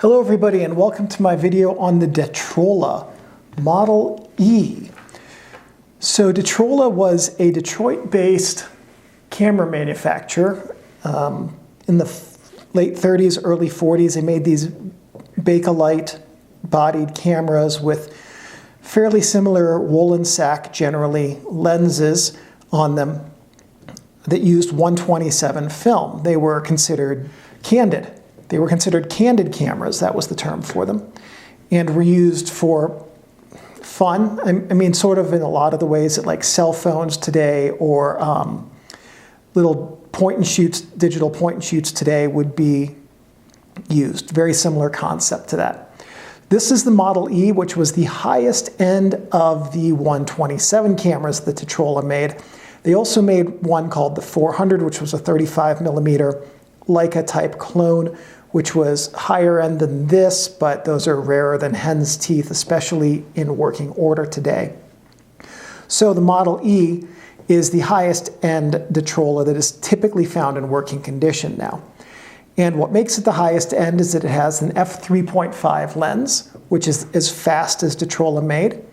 Hello everybody and welcome to my video on the Detrola Model E. So Detrola was a Detroit-based camera manufacturer. In the late 30s, early 40s, they made these Bakelite bodied cameras with fairly similar woolen sack, generally, lenses on them that used 127 film. They were considered candid. They were considered candid cameras, that was the term for them, and were used for fun. I mean, sort of in a lot of the ways that like cell phones today or little point and shoots, digital point and shoots today would be used. Very similar concept to that. This is the Model E, which was the highest end of the 127 cameras that Detrola made. They also made one called the 400, which was a 35 millimeter Leica type clone, which was higher end than this, but those are rarer than hen's teeth, especially in working order today. So the Model E is the highest end Detrola that is typically found in working condition now. And what makes it the highest end is that it has an f3.5 lens, which is as fast as Detrola made,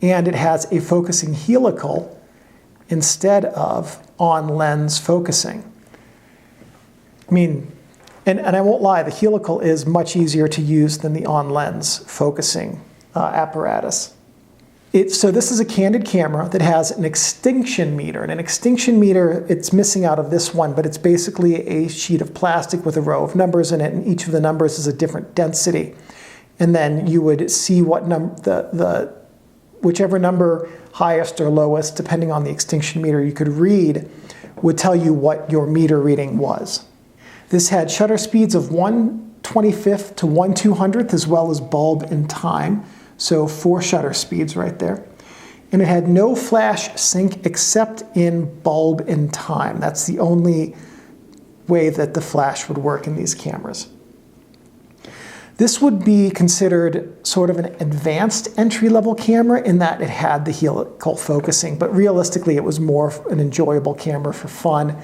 and it has a focusing helical instead of on-lens focusing. I mean, and I won't lie, the helical is much easier to use than the on-lens focusing apparatus. So this is a candid camera that has an extinction meter. And an extinction meter, it's missing out of this one, but it's basically a sheet of plastic with a row of numbers in it, and each of the numbers is a different density. And then you would see what whichever number, highest or lowest, depending on the extinction meter you could read, would tell you what your meter reading was. This had shutter speeds of 1/25th to 1/200th, as well as bulb and time. So 4 shutter speeds right there. And it had no flash sync except in bulb and time. That's the only way that the flash would work in these cameras. This would be considered sort of an advanced entry-level camera in that it had the helical focusing, but realistically it was more an enjoyable camera for fun,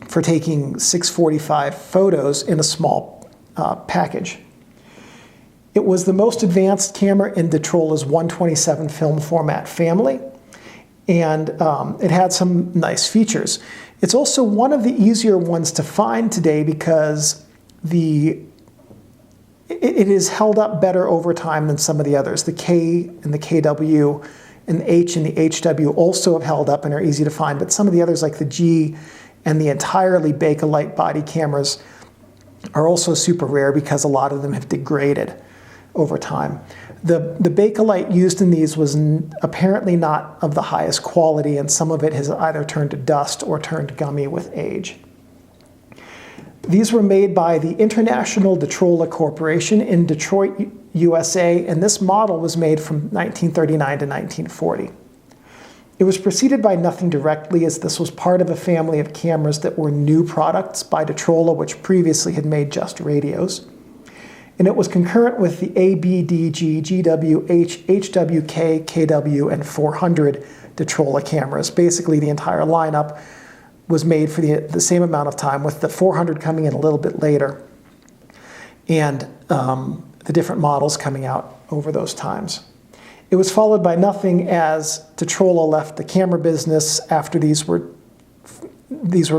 for taking 645 photos in a small package. It was the most advanced camera in Detrola's 127 film format family, and it had some nice features. It's also one of the easier ones to find today because it is held up better over time than some of the others. The K and the KW and the H and the HW also have held up and are easy to find, but some of the others like the G and the entirely Bakelite body cameras are also super rare because a lot of them have degraded over time. The Bakelite used in these was apparently not of the highest quality, and some of it has either turned to dust or turned gummy with age. These were made by the International Detrola Corporation in Detroit, USA, and this model was made from 1939 to 1940. It was preceded by nothing directly, as this was part of a family of cameras that were new products by Detrola, which previously had made just radios. And it was concurrent with the A, B, D, G, GW, H, HWK, KW, and 400 Detrola cameras. Basically, the entire lineup was made for the same amount of time, with the 400 coming in a little bit later, and the different models coming out over those times. It was followed by nothing as Detrola left the camera business after these were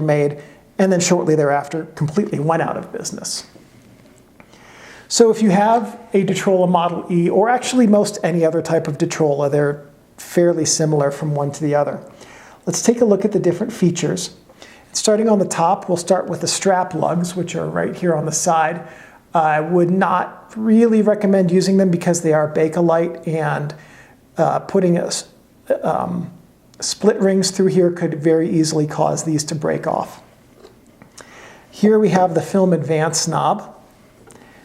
made, and then shortly thereafter completely went out of business. So if you have a Detrola Model E, or actually most any other type of Detrola, they're fairly similar from one to the other. Let's take a look at the different features. Starting on the top, we'll start with the strap lugs, which are right here on the side. I would not really recommend using them because they are Bakelite, and putting split rings through here could very easily cause these to break off. Here we have the film advance knob.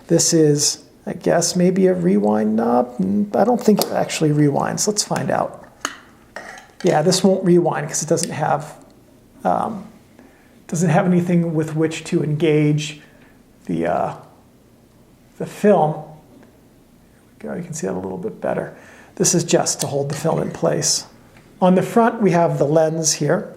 This is, I guess, maybe a rewind knob. I don't think it actually rewinds. Let's find out. Yeah, this won't rewind because it doesn't have anything with which to engage the film. There we go. You can see that a little bit better. This is just to hold the film in place. On the front, we have the lens here.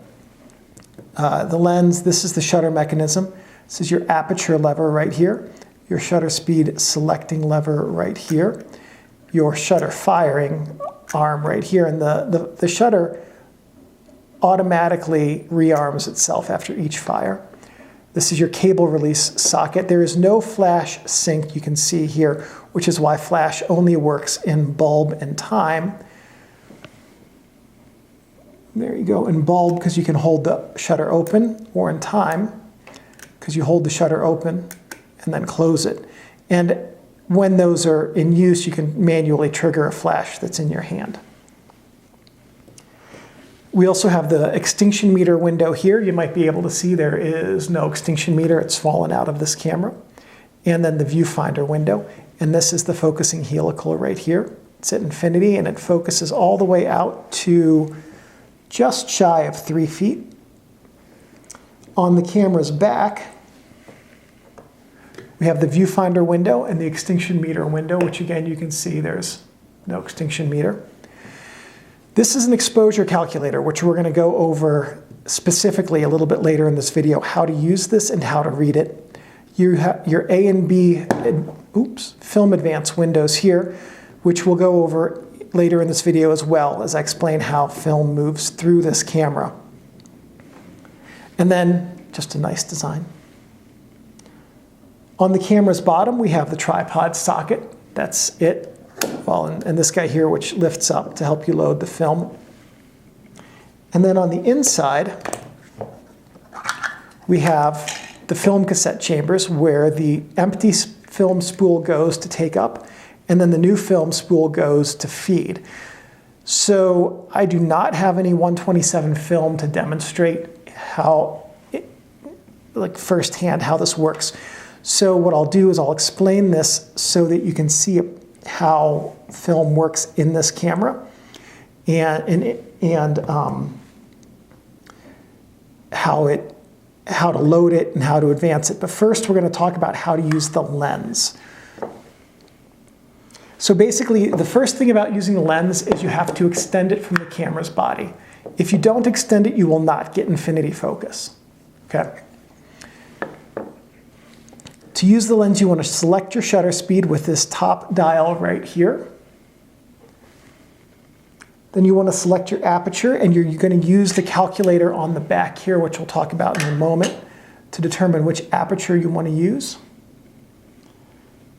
The lens, this is the shutter mechanism. This is your aperture lever right here. your shutter speed selecting lever right here, your shutter firing arm right here, and the shutter automatically rearms itself after each fire. This is your cable release socket. There is no flash sync, you can see here, which is why flash only works in bulb and time. There you go, in bulb because you can hold the shutter open, or in time because you hold the shutter open and then close it. And when those are in use, you can manually trigger a flash that's in your hand. We also have the extinction meter window here. You might be able to see there is no extinction meter. It's fallen out of this camera. And then the viewfinder window. And this is the focusing helical right here. It's at infinity, and it focuses all the way out to just shy of 3 feet. On the camera's back, we have the viewfinder window and the extinction meter window, which again, you can see there's no extinction meter. This is an exposure calculator, which we're going to go over specifically a little bit later in this video, how to use this and how to read it. You have your A and B film advance windows here, which we'll go over later in this video as well, as I explain how film moves through this camera. And then just a nice design. On the camera's bottom, we have the tripod socket. That's it. Well, and this guy here, which lifts up to help you load the film. And then on the inside, we have the film cassette chambers where the empty film spool goes to take up, and then the new film spool goes to feed. So I do not have any 127 film to demonstrate how, firsthand how this works. So what I'll do is I'll explain this so that you can see how film works in this camera and how to load it and how to advance it. But first we're going to talk about how to use the lens. So basically the first thing about using the lens is you have to extend it from the camera's body. If you don't extend it, you will not get infinity focus. Okay. To use the lens, you want to select your shutter speed with this top dial right here. Then you want to select your aperture, and you're going to use the calculator on the back here, which we'll talk about in a moment, to determine which aperture you want to use.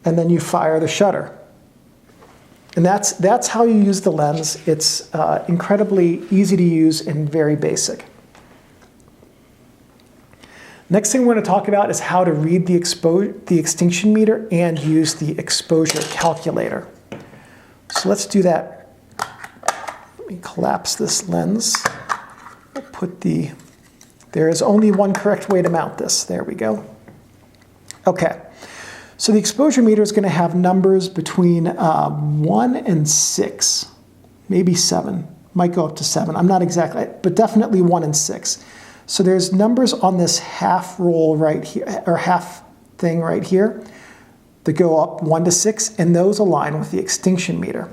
And then you fire the shutter. And that's how you use the lens. It's incredibly easy to use and very basic. Next thing we're going to talk about is how to read the extinction meter and use the exposure calculator. So let's do that. Let me collapse this lens. There is only one correct way to mount this. There we go. Okay. So the exposure meter is going to have numbers between 1 and 6, maybe 7. Might go up to 7. I'm not exactly, but definitely 1 and 6. So there's numbers on this half roll right here, or half thing right here, that go up 1 to 6, and those align with the extinction meter.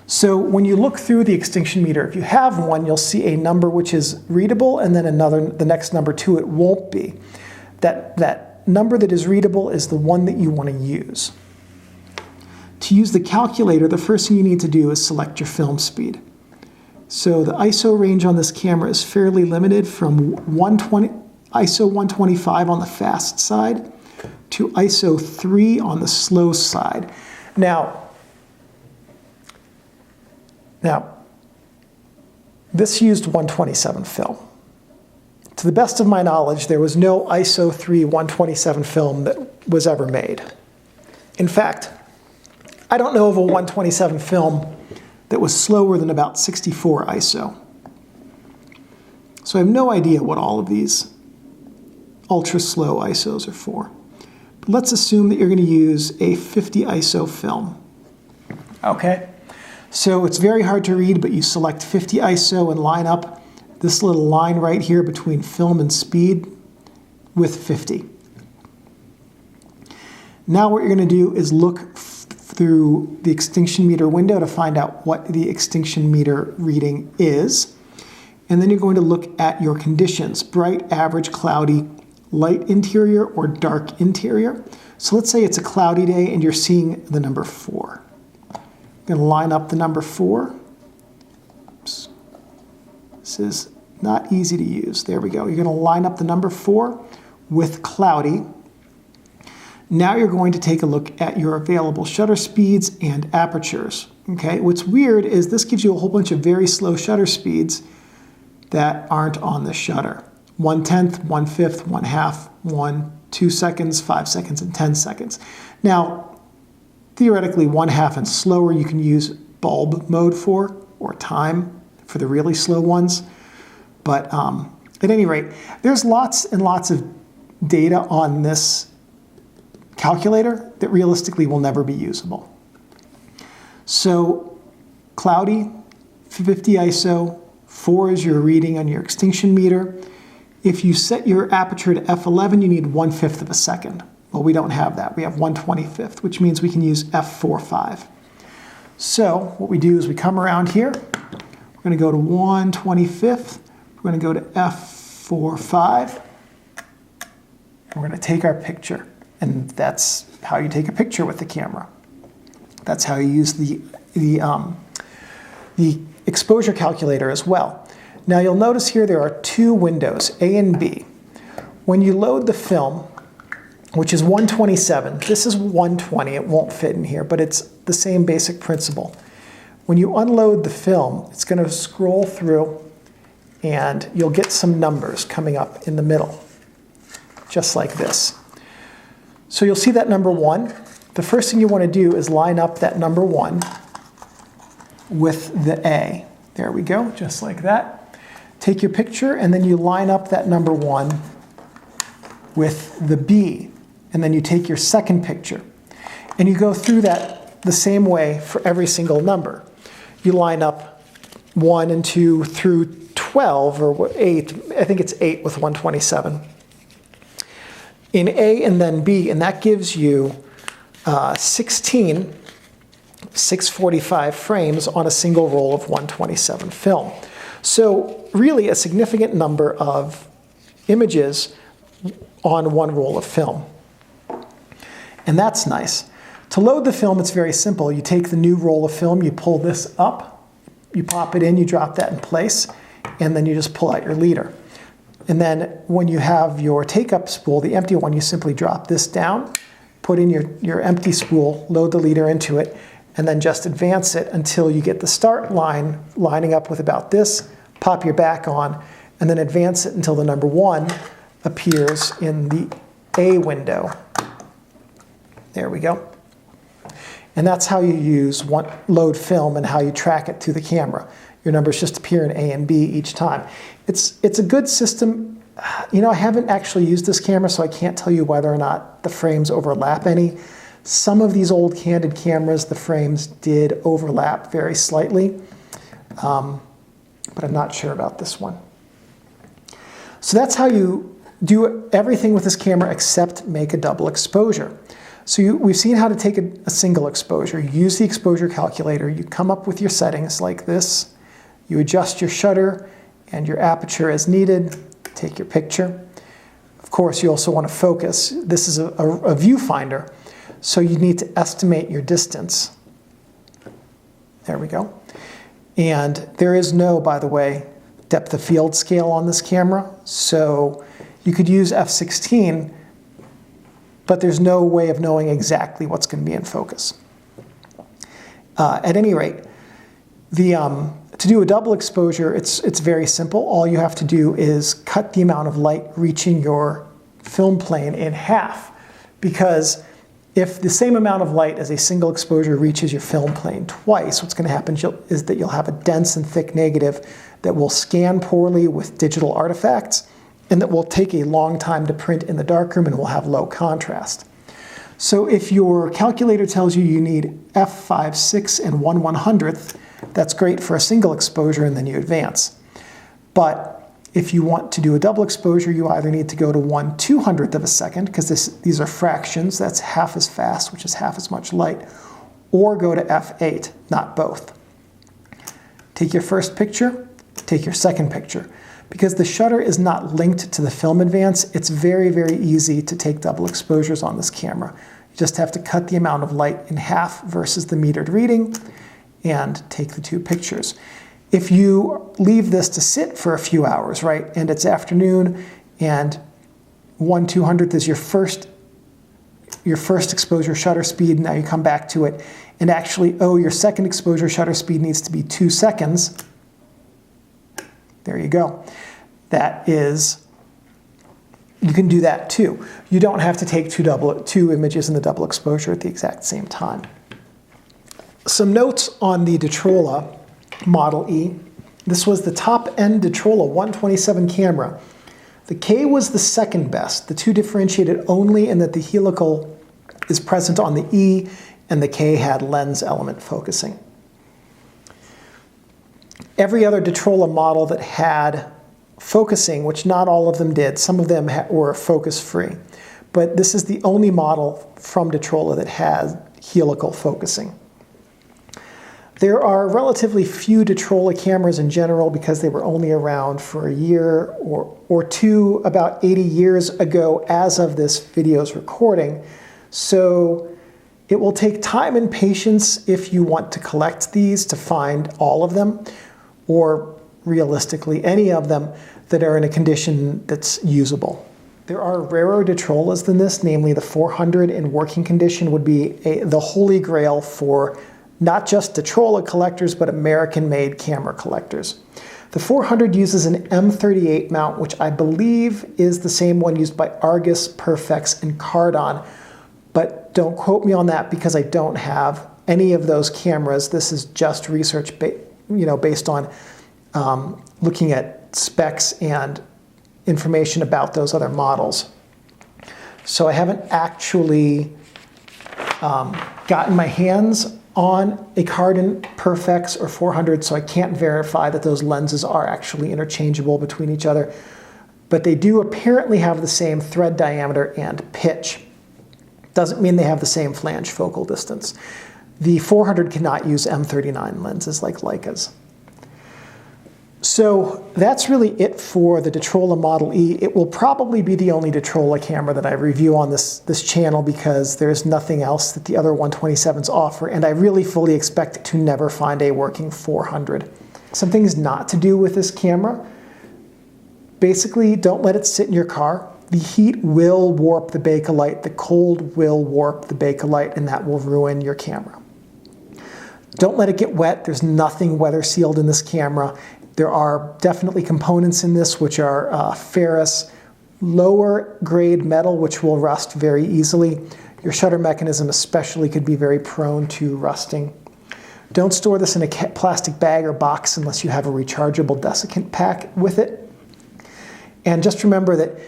So when you look through the extinction meter, if you have one, you'll see a number which is readable, and then the next number to it won't be. That number that is readable is the one that you want to use. To use the calculator, the first thing you need to do is select your film speed. So the ISO range on this camera is fairly limited from ISO 125 on the fast side to ISO 3 on the slow side. Now, this used 127 film. To the best of my knowledge, there was no ISO 3 127 film that was ever made. In fact, I don't know of a 127 film that was slower than about 64 ISO. So I have no idea what all of these ultra slow ISOs are for. But let's assume that you're going to use a 50 ISO film. Okay, so it's very hard to read, but you select 50 ISO and line up this little line right here between film and speed with 50. Now what you're going to do is look through the extinction meter window to find out what the extinction meter reading is. And then you're going to look at your conditions: bright, average, cloudy, light interior or dark interior. So let's say it's a cloudy day and you're seeing the number 4. I'm going to line up the number 4. Oops. This is not easy to use. There we go. You're going to line up the number 4 with cloudy. Now you're going to take a look at your available shutter speeds and apertures. Okay, what's weird is this gives you a whole bunch of very slow shutter speeds that aren't on the shutter. 1/10, 1/5, 1/2, 1, 2 seconds, 5 seconds, and 10 seconds. Now, theoretically, 1/2 and slower you can use bulb mode for, or time for the really slow ones. But at any rate, there's lots and lots of data on this calculator that realistically will never be usable. So cloudy, 50 ISO, 4 is your reading on your extinction meter. If you set your aperture to f11, you need 1/5 of a second. Well, we don't have that. We have 1/25, which means we can use f4.5. So what we do is we come around here. We're going to go to 1/25. We're going to go to f4.5. We're going to take our picture. And that's how you take a picture with the camera. That's how you use the exposure calculator as well. Now you'll notice here there are 2 windows, A and B. When you load the film, which is 127, this is 120, it won't fit in here, but it's the same basic principle. When you unload the film, it's going to scroll through and you'll get some numbers coming up in the middle, just like this. So you'll see that number 1. The first thing you want to do is line up that number 1 with the A. There we go, just like that. Take your picture and then you line up that number 1 with the B. And then you take your second picture. And you go through that the same way for every single number. You line up 1 and 2 through 12 or 8. I think it's 8 with 127. In A and then B, and that gives you 16 645 frames on a single roll of 127 film. So really a significant number of images on one roll of film. And that's nice. To load the film, it's very simple. You take the new roll of film, you pull this up, you pop it in, you drop that in place, and then you just pull out your leader. And then when you have your take-up spool, the empty one, you simply drop this down, put in your empty spool, load the leader into it, and then just advance it until you get the start line lining up with about this, pop your back on, and then advance it until the number 1 appears in the A window. There we go. And that's how you use load film and how you track it to the camera. Your numbers just appear in A and B each time. It's a good system. You know, I haven't actually used this camera, so I can't tell you whether or not the frames overlap any. Some of these old candid cameras, the frames did overlap very slightly, but I'm not sure about this one. So that's how you do everything with this camera except make a double exposure. So we've seen how to take a single exposure. You use the exposure calculator, you come up with your settings like this, you adjust your shutter and your aperture as needed, take your picture. Of course, you also want to focus. This is a viewfinder, so you need to estimate your distance. There we go. And there is no, by the way, depth of field scale on this camera, so you could use f16, but there's no way of knowing exactly what's going to be in focus. At any rate, to do a double exposure, it's very simple. All you have to do is cut the amount of light reaching your film plane in half, because if the same amount of light as a single exposure reaches your film plane twice, what's going to happen is that you'll have a dense and thick negative that will scan poorly with digital artifacts, and that will take a long time to print in the darkroom and will have low contrast. So if your calculator tells you you need f5.6 and 1/100th, that's great for a single exposure, and then you advance. But if you want to do a double exposure, you either need to go to 1/200th of a second, because these are fractions, that's half as fast, which is half as much light, or go to f8, not both. Take your first picture, take your second picture. Because the shutter is not linked to the film advance, it's very, very easy to take double exposures on this camera. You just have to cut the amount of light in half versus the metered reading and take the two pictures. If you leave this to sit for a few hours, right, and it's afternoon and 1/200th is your first exposure shutter speed, now you come back to it and actually, your second exposure shutter speed needs to be 2 seconds. There you go. That is, you can do that too. You don't have to take two images in the double exposure at the exact same time. Some notes on the Detrola Model E. This was the top-end Detrola 127 camera. The K was the second best. The two differentiated only in that the helical is present on the E and the K had lens element focusing. Every other Detrola model that had focusing, which not all of them did, some of them were focus-free, but this is the only model from Detrola that has helical focusing. There are relatively few Detrola cameras in general because they were only around for a year or two, about 80 years ago as of this video's recording. So it will take time and patience if you want to collect these to find all of them, or realistically any of them that are in a condition that's usable. There are rarer Detrolas than this, namely the 400 in working condition would be the holy grail for not just Detrola collectors, but American-made camera collectors. The 400 uses an M38 mount, which I believe is the same one used by Argus, Perfex, and Cardon, but don't quote me on that because I don't have any of those cameras. This is just research based on looking at specs and information about those other models. So I haven't actually gotten my hands on a Cardon, Perfex, or 400, so I can't verify that those lenses are actually interchangeable between each other. But they do apparently have the same thread diameter and pitch. Doesn't mean they have the same flange focal distance. The 400 cannot use M39 lenses like Leica's. So that's really it for the Detrola Model E. It will probably be the only Detrola camera that I review on this channel because there's nothing else that the other 127s offer, and I really fully expect to never find a working 400. Some things not to do with this camera. Basically, don't let it sit in your car. The heat will warp the Bakelite, the cold will warp the Bakelite, and that will ruin your camera. Don't let it get wet. There's nothing weather sealed in this camera. There are definitely components in this which are ferrous, lower grade metal, which will rust very easily. Your shutter mechanism especially could be very prone to rusting. Don't store this in a plastic bag or box unless you have a rechargeable desiccant pack with it. And just remember that,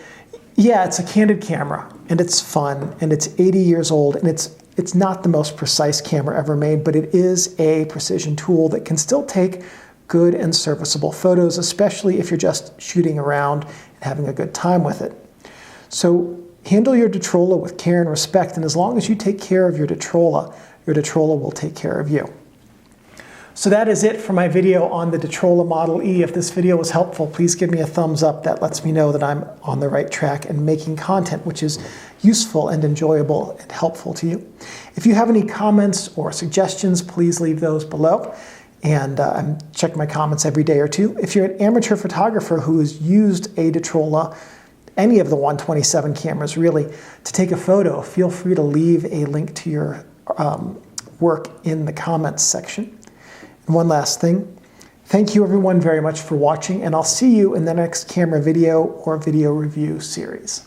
yeah, it's a candid camera, and it's fun, and it's 80 years old, and it's not the most precise camera ever made, but it is a precision tool that can still take good and serviceable photos, especially if you're just shooting around and having a good time with it. So handle your Detrola with care and respect, and as long as you take care of your Detrola will take care of you. So that is it for my video on the Detrola Model E. If this video was helpful, please give me a thumbs up. That lets me know that I'm on the right track and making content which is useful and enjoyable and helpful to you. If you have any comments or suggestions, please leave those below. And I'm checking my comments every day or two. If you're an amateur photographer who has used a Detrola, any of the 127 cameras really, to take a photo, feel free to leave a link to your work in the comments section. And one last thing, thank you everyone very much for watching, and I'll see you in the next camera video or video review series.